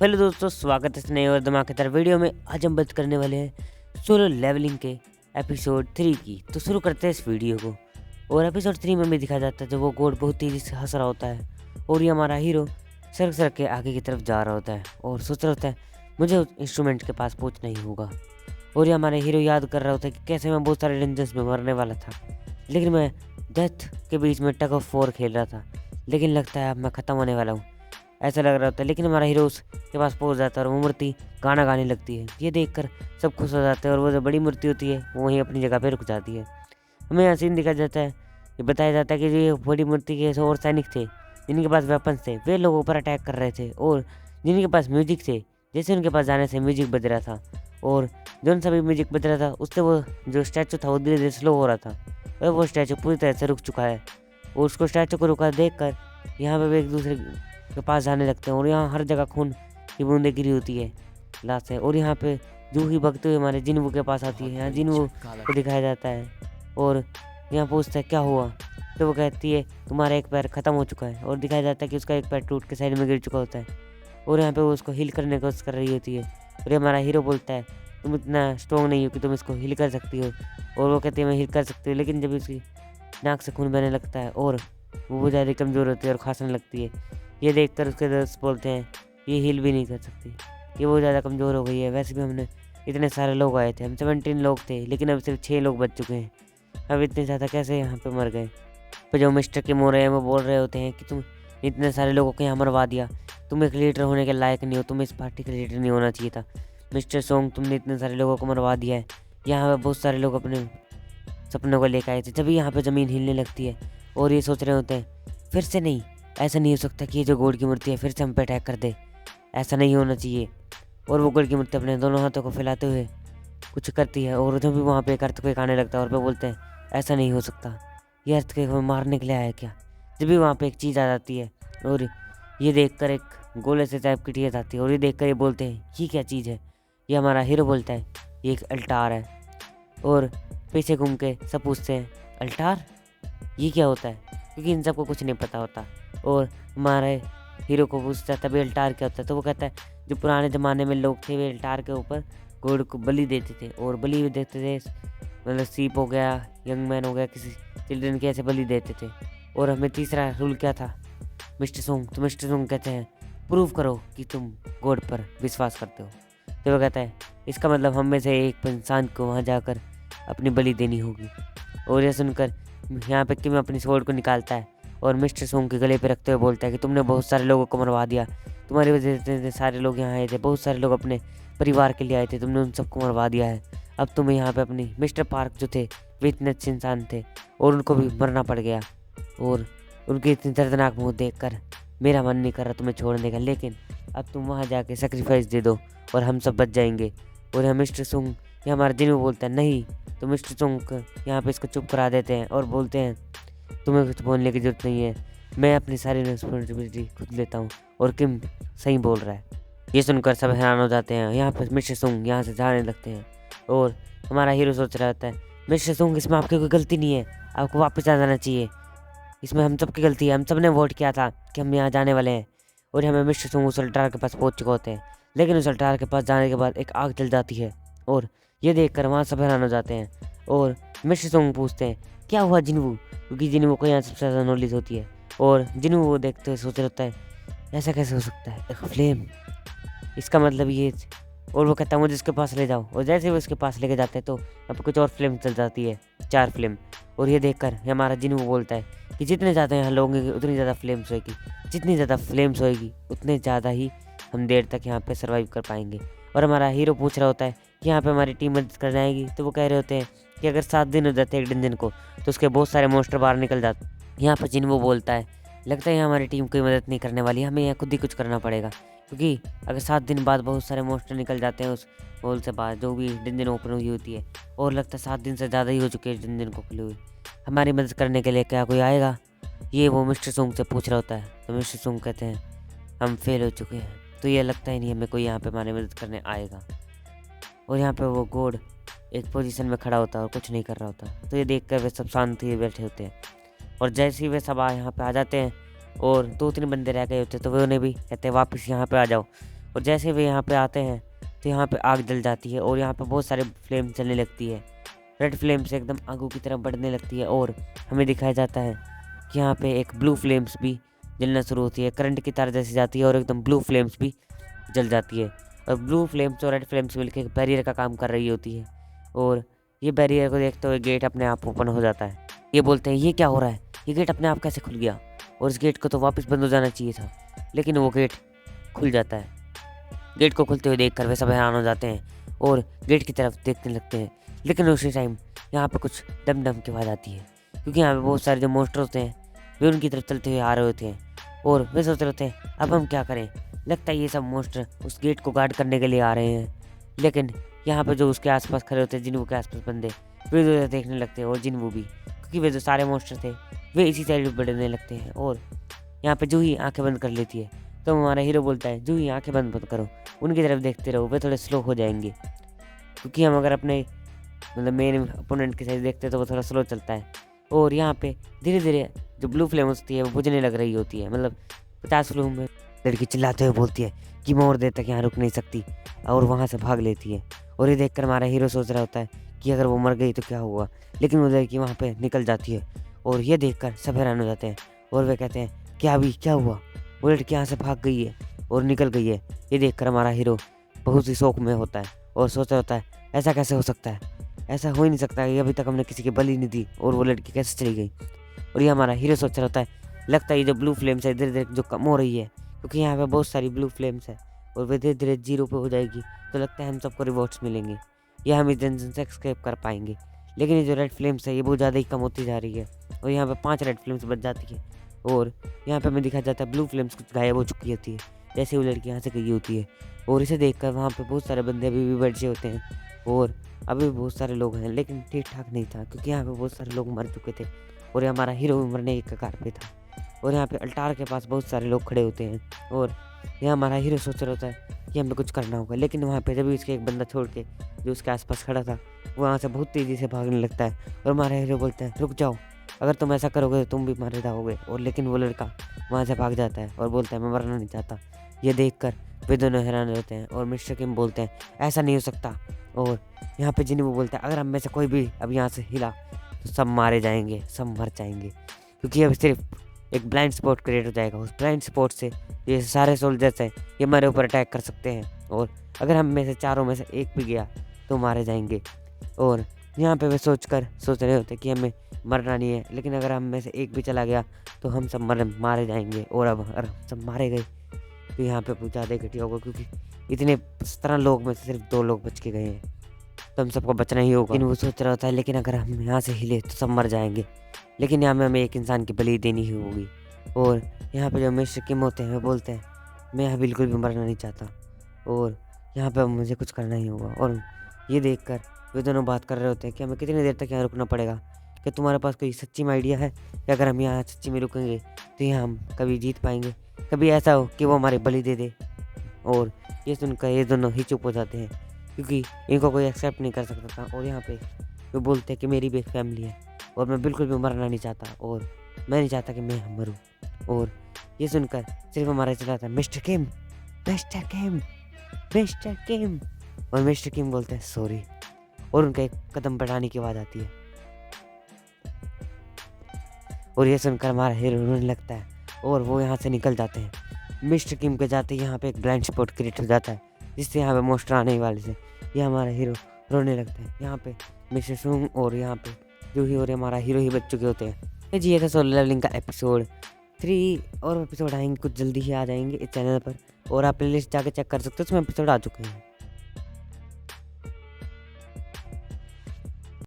Hello दोस्तों, स्वागत है इस नए और धमाकेदार वीडियो में। आज हम बात करने वाले हैं सोलो लेवलिंग के एपिसोड 3 की। तो शुरू करते हैं इस वीडियो को। और एपिसोड 3 में भी दिखाया जाता है जब वो गोड बहुत तेज़ी से हंस रहा होता है और ये हमारा हीरो सरक सरक के आगे की तरफ जा रहा होता है और सोच रहा होता है मुझे उस इंस्ट्रूमेंट के पास पहुँचना ही होगा। और ये हमारे हीरो याद कर रहा होता है कि कैसे मैं बहुत सारे डेंजर्स में मरने वाला था, लेकिन मैं डेथ के बीच में टग ऑफ वॉर खेल रहा था, लेकिन लगता है अब मैं ख़त्म होने वाला हूँ, ऐसा लग रहा होता है। लेकिन हमारा हीरो उसके पास पहुंच जाता है और वो मूर्ति गाना गाने लगती है। ये देखकर सब खुश हो जाते हैं और वो जो बड़ी मूर्ति होती है वो वहीं अपनी जगह पे रुक जाती है। हमें यहाँ सीन दिखाया जाता है, ये बताया जाता है कि ये बड़ी मूर्ति के और सैनिक थे जिनके पास वेपन्स थे, वे लोगों पर अटैक कर रहे थे और जिनके पास म्यूजिक थे, जैसे उनके पास जाने से म्यूजिक बज रहा था और जो सभी म्यूजिक बज रहा था उससे वो जो स्टैचू था वो धीरे धीरे स्लो हो रहा था और वो स्टैचू पूरी तरह से रुक चुका है। और उसको स्टैचू को रुका देख कर यहाँ पे एक दूसरे के पास जाने लगते हैं और यहाँ हर जगह खून की बूंदें गिरी होती है लाश है। और यहाँ पे जूही भगते हुए हमारे जिन्वू के पास आती है। यहाँ जिन्वू को दिखाया जाता है और यहाँ पूछता है क्या हुआ, तो वो कहती है तुम्हारा एक पैर ख़त्म हो चुका है और दिखाया जाता है कि उसका एक पैर टूट के साइड में गिर चुका होता है और यहाँ पे वो उसको हील करने की कोशिश कर रही होती है। और हमारा हीरो बोलता है तुम इतना स्ट्रॉन्ग नहीं हो कि तुम इसको हील कर सकती हो, और वो कहती है मैं हील कर सकती हूँ। लेकिन जब उसकी नाक से खून बहने लगता है और वो ज़्यादा कमज़ोर होती है और खांसने लगती है, ये देखकर उसके दोस्त बोलते हैं ये हील भी नहीं कर सकती, ये बहुत ज़्यादा कमज़ोर हो गई है। वैसे भी हमने इतने सारे लोग आए थे, हम 17 लोग थे, लेकिन अब सिर्फ 6 लोग बच चुके हैं, अब इतने ज़्यादा कैसे यहाँ पे मर गए। पर जो मिस्टर के मोरे हैं वो बोल रहे होते हैं कि तुम इतने सारे लोगों को यहाँ मरवा दिया, तुम एक लीडर होने के लायक नहीं हो, तुम इस पार्टी का लीडर नहीं होना चाहिए था। मिस्टर सोंग तुमने इतने सारे लोगों को मरवा दिया है। यहाँ पे बहुत सारे लोग अपने सपनों को लेकर आए थे। जब यहाँ पे ज़मीन हिलने लगती है और ये सोच रहे होते हैं फिर से नहीं, ऐसा नहीं हो सकता कि ये जो गोड की मूर्ति है फिर से हम पे अटैक कर दे, ऐसा नहीं होना चाहिए। और वो गोड की मूर्ति अपने दोनों हाथों को फैलाते हुए कुछ करती है और जब भी वहाँ पे एक अर्थक्वेक आने लगता है और पे बोलते हैं ऐसा नहीं हो सकता, ये अर्थक्वेक हमें मारने के लिए आया क्या। जब भी वहाँ पे एक चीज़ आ जाती है और ये देखकर एक गोले से टाइप की चीज़ आती है और ये देखकर ये बोलते हैं ये क्या चीज़ है। ये हमारा हीरो बोलता है ये एक अल्टार है और पीछे घूम के सब पूछते हैं अल्टार ये क्या होता है, क्योंकि इन सबको कुछ नहीं पता होता। और हमारे हीरो को पूछता है तभी अल्टार क्या होता है, तो वो कहता है जो पुराने ज़माने में लोग थे वे अल्टार के ऊपर गॉड को बलि देते थे और बलि देते थे, मतलब सीप हो गया, यंग मैन हो गया, किसी चिल्ड्रन के ऐसे बलि देते थे। और हमें तीसरा रूल क्या था मिस्टर सोंग, तो मिस्टर सोंग कहते हैं प्रूव करो कि तुम गॉड पर विश्वास करते हो। तो वो कहता है इसका मतलब हम में से एक इंसान को वहाँ जाकर अपनी बलि देनी होगी। और यह सुनकर यहाँ पे किम अपनी स्वॉर्ड को निकालता है और मिस्टर सोंग के गले पे रखते हुए बोलता है कि तुमने बहुत सारे लोगों को मरवा दिया, तुम्हारी वजह से सारे लोग यहाँ आए थे, बहुत सारे लोग अपने परिवार के लिए आए थे, तुमने उन सबको मरवा दिया है। अब तुम्हें यहाँ पे अपनी मिस्टर पार्क जो थे वे इतने अच्छे इंसान थे और उनको भी मरना पड़ गया और उनकी इतनी दर्दनाक मुँह देख कर मेरा मन नहीं कर रहा तुम्हें छोड़ने का, लेकिन अब तुम वहाँ जाके सेक्रीफाइस दे दो और हम सब बच जाएंगे। और यहाँ मिस्टर सोंग ये हमारा जिन्वू बोलता है नहीं, तो मिस्टर सोंग यहाँ पे इसको चुप करा देते हैं और बोलते हैं तुम्हें कुछ बोलने की ज़रूरत नहीं है, मैं अपनी सारी रिस्पॉन्सिबिलिटी खुद लेता हूँ और किम सही बोल रहा है। ये सुनकर सब हैरान हो जाते हैं। यहाँ पर मिस्टर सोंग यहाँ से जाने लगते हैं और हमारा हीरो सोच रहा होता है मिस्टर सोंग इसमें आपकी कोई गलती नहीं है, आपको वापस आ जाना चाहिए, इसमें हम सबकी गलती है, हम सब ने वोट किया था कि हम यहाँ जाने वाले हैं। और हमें मिस्टर सोंग उस अल्टार के पास पहुँच चुके होते हैं, लेकिन उस अल्टार के पास जाने के बाद एक आग जल जाती है और ये देखकर वहाँ सब हैरान हो जाते हैं। और मिस्टर सोंग पूछते हैं क्या हुआ जिन्वू, क्योंकि जिन्वू को यहाँ सबसे ज़्यादा नॉलेज होती है। और जिन्वू वो देखते हुए सोच रहा है ऐसा कैसे हो सकता है, एक फ्लेम, इसका मतलब ये। और वो कहता है मुझे इसके पास ले जाओ, और जैसे वो इसके पास लेके जाते हैं तो यहाँ पर कुछ और फ्लेम चल जाती है, 4 फ्लेम। और ये देखकर हमारा जिन्वू बोलता है कि जितने ज़्यादा यहाँ लोग होंगे उतनी ज़्यादा फ्लेम्स होएगी, जितनी ज़्यादा फ्लेम्स होएगी उतने ज़्यादा ही हम देर तक यहाँ पे सर्वाइव कर पाएंगे। और हमारा हीरो पूछ रहा होता है कि यहाँ पे हमारी टीम मदद कर जाएगी, तो वो कह रहे होते हैं कि अगर 7 दिन हो जाते हैं एक डंजन को तो उसके बहुत सारे मोस्टर बाहर निकल जाते। यहाँ पर जिन्वू बोलता है लगता है हमारी टीम कोई मदद नहीं करने वाली, हमें यहाँ खुद ही कुछ करना पड़ेगा, क्योंकि अगर 7 दिन बाद बहुत सारे मोस्टर निकल जाते हैं उस होल से बाहर जो भी डंजन ओपन हुई होती है, और लगता है 7 दिन से ज़्यादा ही हो चुके हैं डंजन को खुले हुए, हमारी मदद करने के लिए क्या कोई आएगा, ये वो मिस्टर सोंग से पूछ रहा होता है। तो मिस्टर सोंग कहते हैं हम फेल हो चुके हैं, तो ये लगता ही नहीं हमें कोई यहाँ पे हमारी मदद करने आएगा। और यहाँ पे वो गॉड एक पोजीशन में खड़ा होता है और कुछ नहीं कर रहा होता, तो ये देखकर वे सब शांति बैठे होते हैं। और जैसे ही वे सब यहाँ पे आ जाते हैं और 2-3 बंदे रह गए होते तो वे उन्हें भी कहते हैं वापस यहाँ पे आ जाओ। और जैसे वे यहाँ पे आते हैं तो यहाँ पे आग जल जाती है और यहाँ पे बहुत सारे फ्लेम चलने लगती है। रेड फ्लेम से एकदम आगू की तरफ बढ़ने लगती है और हमें दिखाया जाता है कि यहाँ पे एक ब्लू फ्लेम्स भी जलना शुरू होती है। करंट की तार जैसी जाती है और एकदम ब्लू फ्लेम्स भी जल जाती है और ब्लू फ्लेम्स और रेड फ्लेम्स मिलकर एक बैरियर का काम कर रही होती है। और ये बैरियर को देखते हुए गेट अपने आप ओपन हो जाता है। ये बोलते हैं ये क्या हो रहा है, ये गेट अपने आप कैसे खुल गया, और इस गेट को तो वापस बंद हो जाना चाहिए था, लेकिन वो गेट खुल जाता है। गेट को खुलते हुए देखकर वे सब हैरान हो जाते हैं और गेट की तरफ देखने लगते हैं। लेकिन उसी टाइम यहाँ पे कुछ डम डम की आवाज़ आती है, क्योंकि यहाँ पे बहुत सारे जो मॉन्स्टर होते हैं वे उनकी तरफ चलते हुए आ रहे होते हैं और वे सोच रहे होते हैं अब हम क्या करें। लगता है ये सब मॉन्स्टर उस गेट को गार्ड करने के लिए आ रहे हैं। लेकिन यहाँ पे जो उसके आसपास खड़े होते हैं, जिन्वू के आसपास बंदे, वे उधर देखने लगते हैं और जिन्वू भी, क्योंकि वे जो सारे मॉन्स्टर थे वे इसी साइड बढ़ने लगते हैं। और यहाँ पे जूही आंखें बंद कर लेती है तो हमारा हीरो बोलता है जूही आंखें बंद मत करो, उनकी तरफ देखते रहो, वे थोड़े स्लो हो जाएंगे। क्योंकि हम अगर अपने मतलब मेन अपोनेंट की साइड देखते हैं तो वो थोड़ा स्लो चलता है। और यहाँ पे धीरे धीरे जो ब्लू फ्लेम होती है वो बुझने लग रही होती है, मतलब 50 फ्लेम में लड़की चिल्लाते हुए बोलती है कि मैं और देर तक यहाँ रुक नहीं सकती, और वहाँ से भाग लेती है। और ये देखकर हमारा हीरो सोच रहा होता है कि अगर वो मर गई तो क्या हुआ, लेकिन वो लड़की वहाँ पे निकल जाती है और ये देखकर सब हैरान हो जाते हैं और वे कहते हैं क्या अभी क्या हुआ, वो लड़की यहाँ से भाग गई है और निकल गई है। ये देखकर हमारा हीरो बहुत ही शौक में होता है और सोच रहा होता है ऐसा कैसे हो सकता है, ऐसा हो ही नहीं सकता कि अभी तक हमने किसी की बलि नहीं दी और वो लड़की कैसे चली गई। और ये हमारा हीरो सोच रहा होता है लगता है ये जो ब्लू फ्लेम्स है धीरे धीरे जो कम हो रही है, क्योंकि यहाँ पे बहुत सारी ब्लू फ्लेम्स है और वे धीरे धीरे 0 पे हो जाएगी, तो लगता है हम सबको रिवॉर्ड्स मिलेंगे या हम इस जंक्शन से एस्केप कर पाएंगे। लेकिन ये जो रेड फ्लेम्स है ये बहुत ज़्यादा ही कम होती जा रही है और यहाँ पे 5 रेड फ्लेम्स बच जाती है। और यहाँ पे हमें दिखाया जाता है ब्लू फ्लेम्स कुछ गायब हो चुकी होती है जैसे वो लड़की यहाँ से गई होती है। और इसे देखकर वहाँ पे बहुत सारे बंदे अभी भी बैठे होते हैं और अभी भी बहुत सारे लोग हैं, लेकिन ठीक ठाक नहीं था क्योंकि यहाँ पे बहुत सारे लोग मर चुके थे और हमारा हीरो मरने के कगार पे था। और यहाँ पे अल्टार के पास बहुत सारे लोग खड़े होते हैं और यहाँ हमारा हीरो सोच रहा होता है कि हमें कुछ करना होगा। लेकिन वहाँ पे जब भी उसके एक बंदा छोड़ के जो उसके आसपास खड़ा था वो वहाँ से बहुत तेज़ी से भागने लगता है और हमारा हीरो बोलता है रुक जाओ, अगर तुम ऐसा करोगे तो तुम भी मारे जाओगे। और लेकिन वो लड़का वहाँ से भाग जाता है और बोलता है मैं मरना नहीं चाहता। ये देखकर वे दोनों हैरान होते हैं और मिस्टर किम बोलते हैं ऐसा नहीं हो सकता। और यहाँ पे जिन्हें वो बोलता है अगर हम में से कोई भी अब यहाँ से हिला तो सब मारे जाएंगे, सब मर जाएंगे, क्योंकि अब सिर्फ एक ब्लाइंड स्पॉट क्रिएट हो जाएगा। उस ब्लाइंड स्पॉट से ये सारे सोल्जर्स हैं ये हमारे ऊपर अटैक कर सकते हैं और अगर हम में से चारों में से एक भी गया तो मारे जाएंगे। और यहाँ पे वे सोच रहे होते कि हमें मरना नहीं है, लेकिन अगर हम में से एक भी चला गया तो हम सब मारे जाएंगे। और अब अगर हम सब मारे गए तो यहाँ पे बहुत ज़्यादा घटिया होगा, क्योंकि इतने 17 लोग में से सिर्फ 2 लोग बच के गए हैं तो हम सबको बचना ही होगा। लेकिन वो सोच रहा होता है लेकिन अगर हम यहाँ से हिले तो सब मर जाएंगे, लेकिन यहाँ में हमें एक इंसान की बलि देनी ही होगी। और यहाँ पे जो मिस्टर किम होते हैं वो बोलते हैं मैं यहाँ बिल्कुल भी मरना नहीं चाहता और यहाँ पे मुझे कुछ करना ही होगा। और ये देखकर वे दोनों बात कर रहे होते हैं कि हमें कितनी देर तक यहाँ रुकना पड़ेगा, क्या तुम्हारे पास कोई सच्ची में आइडिया है कि अगर हम यहाँ सच्ची में रुकेंगे तो यहाँ हम कभी जीत पाएंगे, कभी ऐसा हो कि वो हमारी बलि दे दे। और ये सुनकर ये दोनों ही चुप हो जाते हैं क्योंकि इनको कोई एक्सेप्ट नहीं कर सकता था। और यहाँ पे वो बोलते हैं कि मेरी भी एक फैमिली है और मैं बिल्कुल भी मरना नहीं चाहता और मैं नहीं चाहता कि मैं मरूँ। और ये सुनकर सिर्फ हमारा चला था मिस्टर किम, मिस्टर किम, मिस्टर किम। और मिस्टर किम बोलते हैं सॉरी और उनका एक कदम बढ़ाने की आवाज़ आती है। और ये सुनकर हमारा हीरो रोने लगता है और वो यहाँ से निकल जाते हैं। मिस्टर किम के जाते यहाँ पे एक ब्लाइंड स्पॉट क्रिएट हो जाता है जिससे यहाँ पे मॉन्स्टर आने वाले थे। ये हमारा हीरो रोने लगता है। यहाँ पे मिस्टर सुंग और यहाँ पे जूही और हमारा हीरो ही बच चुके होते हैं। जी ये था सोलो लेवलिंग का एपिसोड 3 और एपिसोड आएंगे कुछ जल्दी ही आ जाएंगे इस चैनल पर और आप प्लेलिस्ट जाके चेक कर सकते हो, उसमें एपिसोड आ चुके हैं।